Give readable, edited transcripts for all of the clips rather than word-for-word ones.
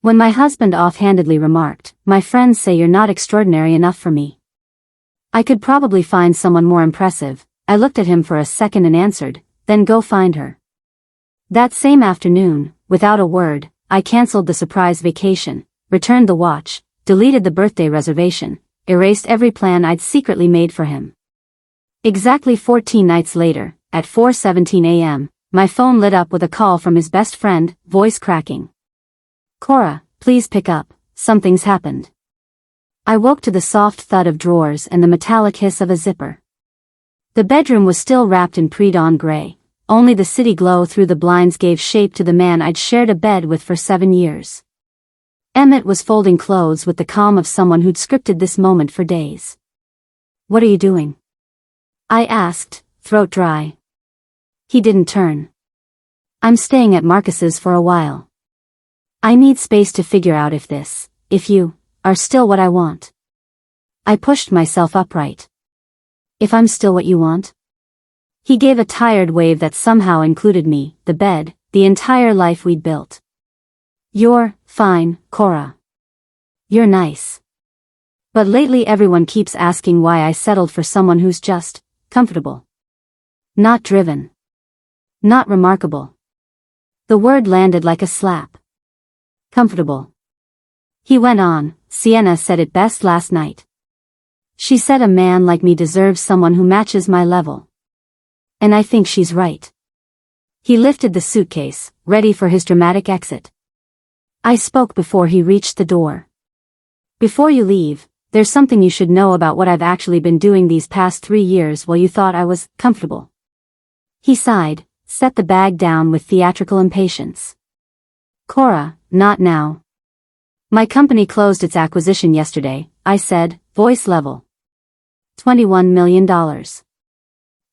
When my husband offhandedly remarked, "My friends say you're not extraordinary enough for me. I could probably find someone more impressive," I looked at him for a second and answered, "Then go find her." That same afternoon, without a word, I canceled the surprise vacation, returned the watch, deleted the birthday reservation, erased every plan I'd secretly made for him. Exactly 14 nights later, at 4:17 a.m., my phone lit up with a call from his best friend, voice cracking. "Cora, please pick up, something's happened." I woke to the soft thud of drawers and the metallic hiss of a zipper. The bedroom was still wrapped in pre-dawn gray, only the city glow through the blinds gave shape to the man I'd shared a bed with for 7 years. Emmett was folding clothes with the calm of someone who'd scripted this moment for days. "What are you doing?" I asked, throat dry. He didn't turn. "I'm staying at Marcus's for a while. I need space to figure out if you, are still what I want." I pushed myself upright. "If I'm still what you want?" He gave a tired wave that somehow included me, the bed, the entire life we'd built. "You're fine, Cora. You're nice. But lately everyone keeps asking why I settled for someone who's just comfortable. Not driven. Not remarkable." The word landed like a slap. Comfortable. He went on, "Sienna said it best last night. She said a man like me deserves someone who matches my level. And I think she's right." He lifted the suitcase, ready for his dramatic exit. I spoke before he reached the door. "Before you leave, there's something you should know about what I've actually been doing these past 3 years while you thought I was comfortable." He sighed, set the bag down with theatrical impatience. "Cora, not now. My company closed its acquisition yesterday," I said, voice level. $21 million.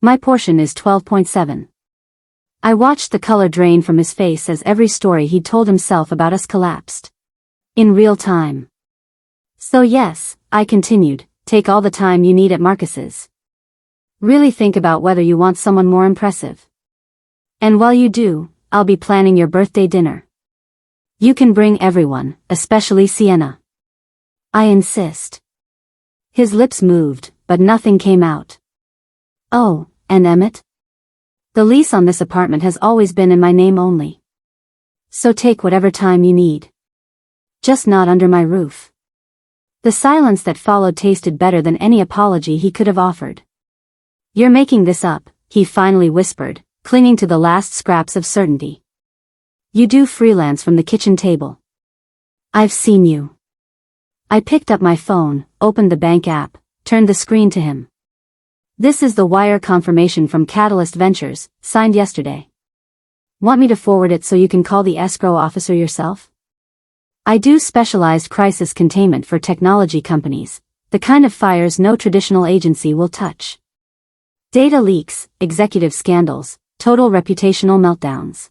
My portion is 12.7. I watched the color drain from his face as every story he'd told himself about us collapsed. In real time. "So yes," I continued, "take all the time you need at Marcus's. Really think about whether you want someone more impressive. And while you do, I'll be planning your birthday dinner. You can bring everyone, especially Sienna. I insist." His lips moved, but nothing came out. "Oh, and Emmett? The lease on this apartment has always been in my name only. So take whatever time you need. Just not under my roof." The silence that followed tasted better than any apology he could have offered. "You're making this up," he finally whispered, clinging to the last scraps of certainty. "You do freelance from the kitchen table. I've seen you." I picked up my phone, opened the bank app, turned the screen to him. "This is the wire confirmation from Catalyst Ventures, signed yesterday. Want me to forward it so you can call the escrow officer yourself? I do specialized crisis containment for technology companies, the kind of fires no traditional agency will touch. Data leaks, executive scandals, total reputational meltdowns.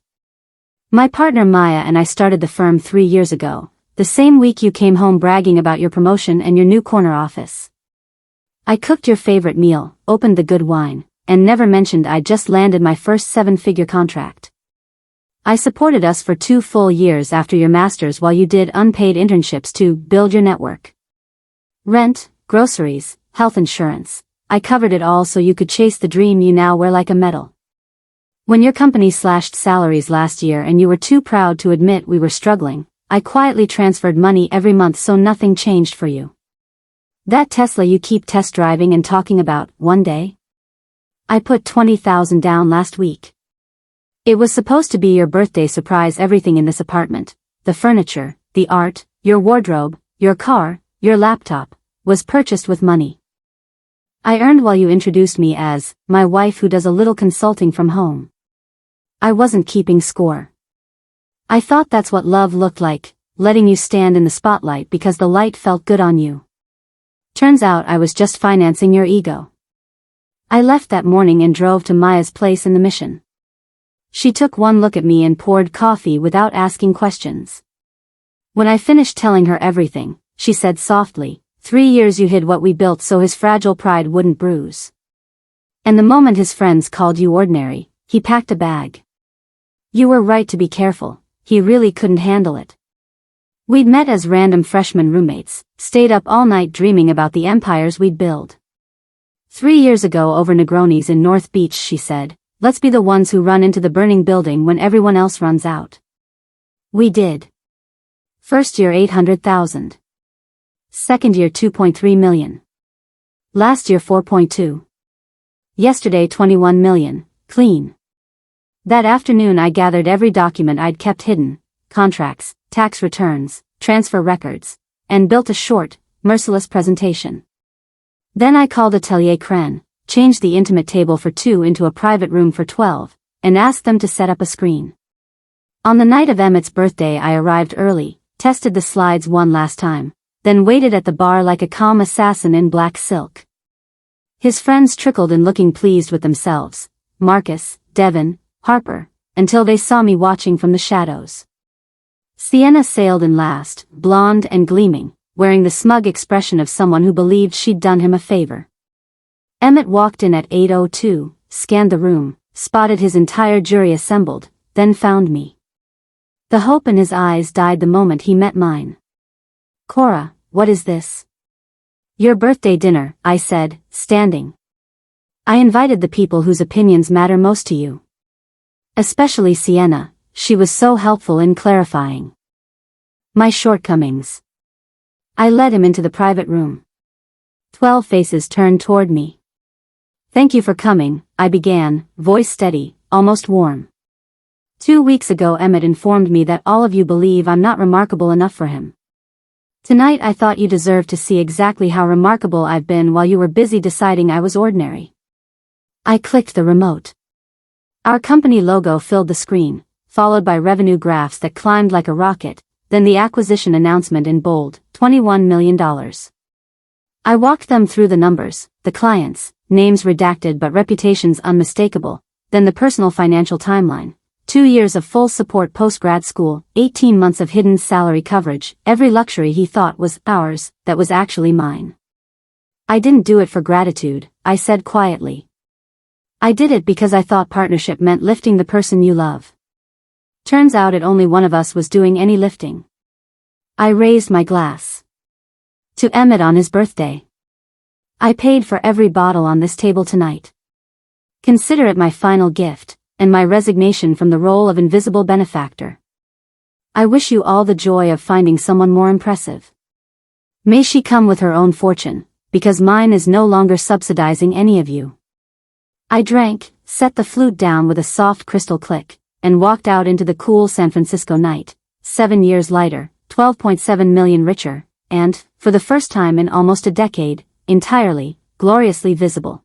My partner Maya and I started the firm 3 years ago, the same week you came home bragging about your promotion and your new corner office. I cooked your favorite meal, opened the good wine, and never mentioned I'd just landed my first 7-figure contract. I supported us for 2 full years after your master's while you did unpaid internships to build your network. Rent, groceries, health insurance, I covered it all so you could chase the dream you now wear like a medal. When your company slashed salaries last year and you were too proud to admit we were struggling, I quietly transferred money every month so nothing changed for you. That Tesla you keep test driving and talking about, one day? I put $20,000 down last week. It was supposed to be your birthday surprise. Everything in this apartment, the furniture, the art, your wardrobe, your car, your laptop, was purchased with money I earned while you introduced me as my wife who does a little consulting from home. I wasn't keeping score. I thought that's what love looked like, letting you stand in the spotlight because the light felt good on you. Turns out I was just financing your ego. I left that morning and drove to Maya's place in the Mission. She took one look at me and poured coffee without asking questions. When I finished telling her everything, she said softly, 3 years you hid what we built so his fragile pride wouldn't bruise. And the moment his friends called you ordinary, he packed a bag. You were right to be careful, he really couldn't handle it. We'd met as random freshman roommates, stayed up all night dreaming about the empires we'd build. 3 years ago over Negronis in North Beach she said, let's be the ones who run into the burning building when everyone else runs out. We did. First year 800,000. Second year 2.3 million. Last year 4.2. Yesterday 21 million, clean. That afternoon I gathered every document I'd kept hidden, contracts, tax returns, transfer records, and built a short, merciless presentation. Then I called Atelier Cren, changed the intimate table for 2 into a private room for 12, and asked them to set up a screen. On the night of Emmett's birthday I arrived early, tested the slides one last time, then waited at the bar like a calm assassin in black silk. His friends trickled in looking pleased with themselves, Marcus, Devin, Harper, until they saw me watching from the shadows. Sienna sailed in last, blonde and gleaming, wearing the smug expression of someone who believed she'd done him a favor. Emmett walked in at 8:02, scanned the room, spotted his entire jury assembled, then found me. The hope in his eyes died the moment he met mine. Cora, what is this? Your birthday dinner, I said, standing. I invited the people whose opinions matter most to you. Especially Sienna, she was so helpful in clarifying my shortcomings. I led him into the private room. 12 faces turned toward me. Thank you for coming, I began, voice steady, almost warm. 2 weeks ago Emmett informed me that all of you believe I'm not remarkable enough for him. Tonight I thought you deserved to see exactly how remarkable I've been while you were busy deciding I was ordinary. I clicked the remote. Our company logo filled the screen, followed by revenue graphs that climbed like a rocket, then the acquisition announcement in bold, $21 million. I walked them through the numbers, the clients, names redacted but reputations unmistakable, then the personal financial timeline. 2 years of full support post-grad school, 18 months of hidden salary coverage, every luxury he thought was ours, that was actually mine. I didn't do it for gratitude, I said quietly. I did it because I thought partnership meant lifting the person you love. Turns out only one of us was doing any lifting. I raised my glass. To Emmett on his birthday. I paid for every bottle on this table tonight. Consider it my final gift, and my resignation from the role of invisible benefactor. I wish you all the joy of finding someone more impressive. May she come with her own fortune, because mine is no longer subsidizing any of you. I drank, set the flute down with a soft crystal click, and walked out into the cool San Francisco night, 7 years later, 12.7 million richer, and, for the first time in almost a decade, entirely, gloriously visible.